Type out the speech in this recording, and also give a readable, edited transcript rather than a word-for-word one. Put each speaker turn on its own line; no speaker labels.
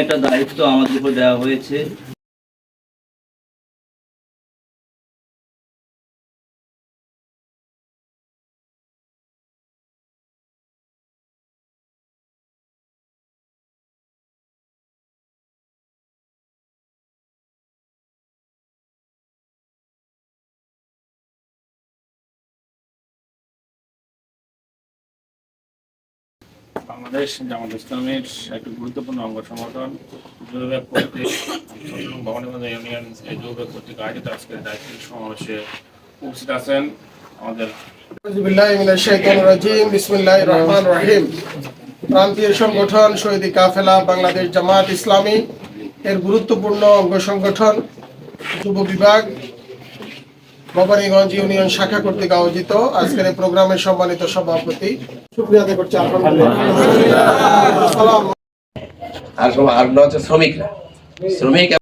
একটা দায়িত্ব আমাদের উপর দেওয়া হয়েছে।
বাংলাদেশ জামাত ইসলামের একটি গুরুত্বপূর্ণ অঙ্গ সংগঠন যুবক কর্তৃক ভবানীগঞ্জ ইউনিয়ন যুবক কর্তৃক আয়োজিত আজকের দায়িত্ব সমাবেশে উপস্থিত আছেন আমাদের
বিসমিল্লাহির রহমানির রহিম। প্রান্তীয় সংগঠন শহীদি কাফেলা বাংলাদেশ জামাত ইসলামী এর গুরুত্বপূর্ণ অঙ্গ সংগঠন যুব বিভাগ ভবানীগঞ্জ ইউনিয়ন শাখা কর্তৃক আয়োজিত আজকের এই প্রোগ্রামের সম্মানিত সভাপতি শুকরিয়া আদায় করছি।
আর শ্রমিকরা